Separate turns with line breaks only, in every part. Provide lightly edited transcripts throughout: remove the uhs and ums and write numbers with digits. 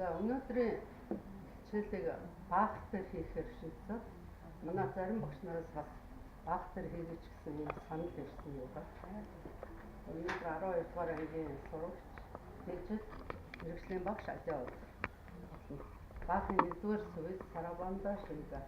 За өнөөдрийн хичээлийг баахтар хийхээр шийдсэн. Манай зарим багш нараас бас баахтар хийгэж гэсэн юм санал ирсэн юу ба. Өнөөдөр 12 дугаар ангийн сурагч Дэжид мэргэжлийн багш Ажаа бол. Баахын 1-р сүвэс Сарабанда шийдэ.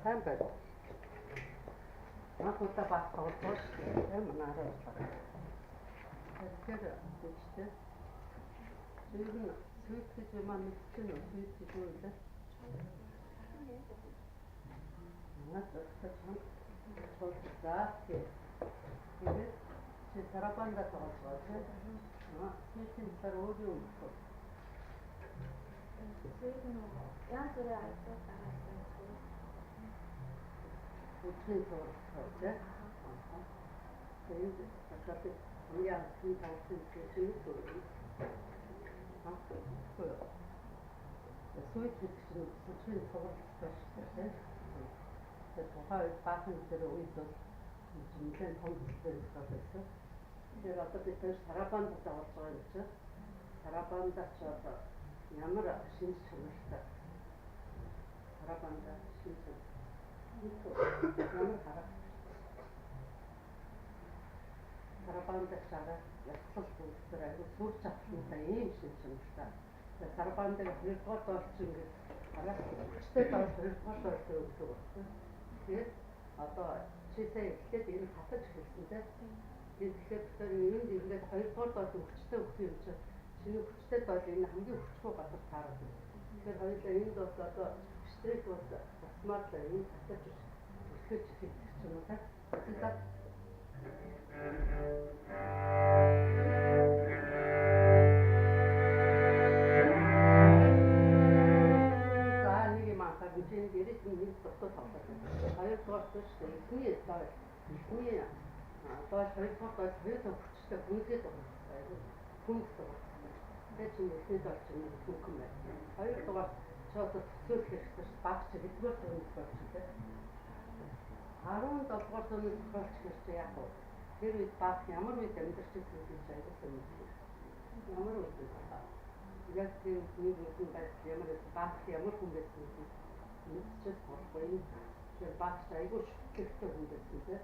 Сайн байна. Анхудаа баах тоглож манаараа болохоор. Тэгэхээр дэжтэй. Зөвхөн сүйт гэж маань мэдчихэв нөө сүйт гэж юу вэ? Надад цааш тоглосон. Тэгээд чи Сарабанда тоглож байна. Сүйтийн сар өөр юм уу?
Сүйт нөө янз бүрийн ажил таасан.
Үгүй ээ. Тэгээд одоо яа тийм тавсан гэсэн үг үү? Сүйт чинь сүүлийн тоглолттой шүү дээ. Тэгээд тухайн баахан дээр үед бол нэлээд том зүйлтэй болсон. Тэгээд одоо бид тэр Сарабанд тоглож байгаа юм чинь. Сарабанда ч одоо ямар шинж чанартай Сарабанда шинж ямар харах Сарабанда шараа яцлал бүлтэр аюу сууч чадхантай ийм шинж чанартай. Тэгээ Сарабандаг 2-р доолч ингээд хараа хүчтэй доол 2-р доолтой өгдөг байна. Тэгээд одоо чи сая эхлээд энэ хатаж хэлсэн те. Тэгэхээр тэр энд ингээд 2-р доолтой хүчтэй өгөх юм чинь чиний хүчтэй доол энэ хамгийн хүчгүй газар таарах юм. Тэгэхээр хоёулаа энд бол одоо стресс бол тасмаар л энэ хатаж өрхөж хэлчих юм уу те. Тэгэхээр Bütün geri şimdi doktor kaldı. Hayır doktor işte niye daha niye daha hayır doktor hayır doktor işte bunu diye doktor. Bunu doktor. Geçen de size doktorun hukumu. Hayır doktor çocuk sözleşti bakçı bir doktor işte. Harun doktorun doktor işte yapıyor. Тэр үед баг ямар үед амьдарч ирсэн гэж айгуулсан юм. Ямар үед байна. Яг тийм нэг юм байл ямар баг ямар хүн байсан юм. Мэдчихэж болохгүй. Тэр баг айгуул шүтлэгтэй хүн байсан тийм.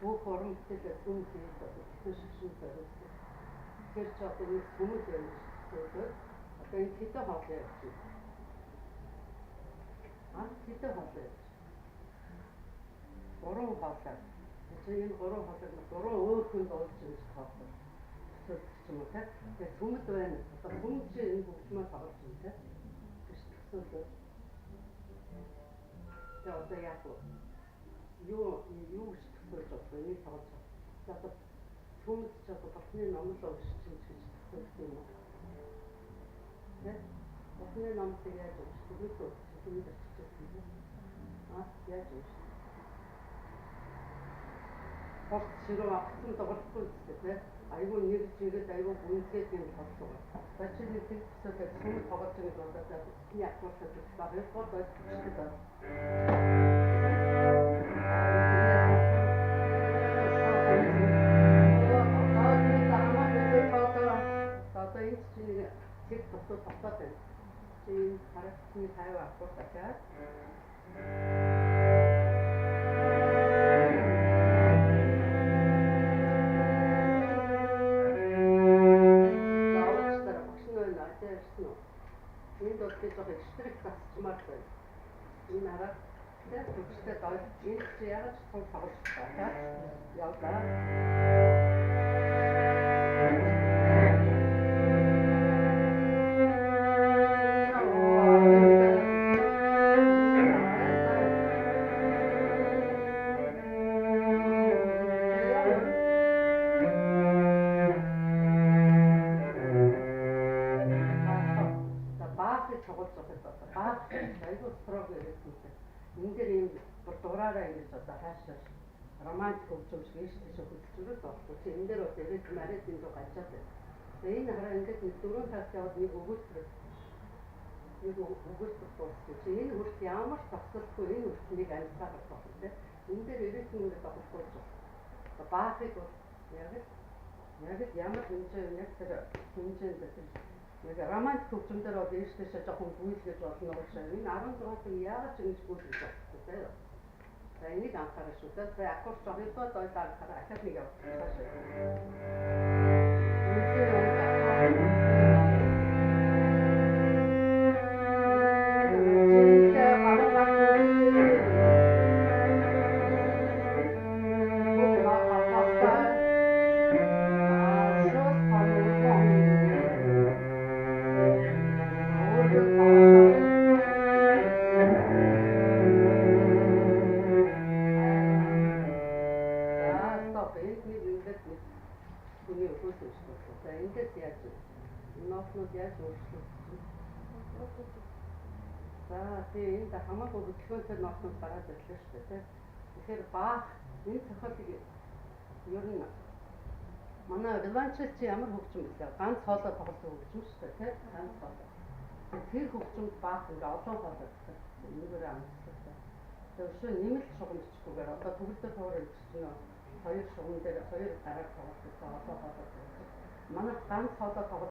Бүх орон бүтээлээ хүн хийдэг шишин барьсан. Тэр ч одоо нэг хүмүүс явж байгаа. Одоо энэ хэдэн хоол явж байна. Хэдэн хоол явж. 3 хоолой. Энэ 3 хоолойг 3 өөр хүнд олж ирж тооцоо. Төсөлч юм уу те. Тэгээ сүмд байна. Одоо хүн чинь энэ бүхмээ тоглож байна те. Төсөл. Тэгээ одоо яг юу гэж төсөлж байгаа нэг тоглож байгаа. Одоо сүмд ч одоо батны номлол өгч чинь гэж төсөлж юм уу. Тэ. Батны номлол яаж өгч төсөлж сүмд очиж байна. Яаж өгч Хот ширөө авсан тоглохгүй үстэй. Айгуу нэг жирэд айгуу гүнзгээд юм тоглох. Бачиг нэг төсөлөд сүм тоглож байгаа болоод яг болоод байгаа. Хот очиж одоо энэ чинь тэг тосоо татаад байна. Чи харагдсан хайва авах тахаа. Энд бол би жоо экстрик тасчмаар байна. Энэ хараа тэр хүчтэй доо энэ чи яг ч том тоглож байгаа. Явлаа. Романтик хөгжимч гэж хөдөлгөөнөд болохгүй. Энэ дээр бол эрэг марид энэ рүү ганчаад байна. Тэгээ энэ хараа ингээд 4 цагт яваад нэг өгүүлбэр дуусчих. Энэ үрт ямар тасалгүй энэ үртнийг амьсгаа болох тийм. Энэ дээр эрэг ингээд болохгүй ч. Баахыг бол яг ямар хэмжээ яг тэр хэмжээнд нэг романтик хөгжмөөр бол ээжтэйшээ жоохон гүйлгэж болно уу гэж. Энэ 16-ыг яагаад ч ингэж гүйлгэж болохгүй тийм. За энийг анхаарах шүү дээ. Тэгээ аккорд жоохоо дойлоо анхаарах. Ахад нэг явуулчих. Хамаагүй хөдөлгөөнтэй ноцнод гараад ирлээ шүү дээ. Тэгэхээр баах энэ цохолыг ер нь манай реваншист чи ямар хөгжим вэ? Ганц хоолой тоглосон хөгжим шүү дээ, тийм ганц хоолой. Тэр хөгжимд баах ингээ олон хоолой гэсэн. Энэгээр амжилттай. Тэгээ өшөө нэмэлт шугам бичгүүгээр одоо төгөлдөр туур гэж чинь хоёр шугам дээр хоёр дараа тоглох гэсэн олон хоолой. Манайд ганц хоолой тоглож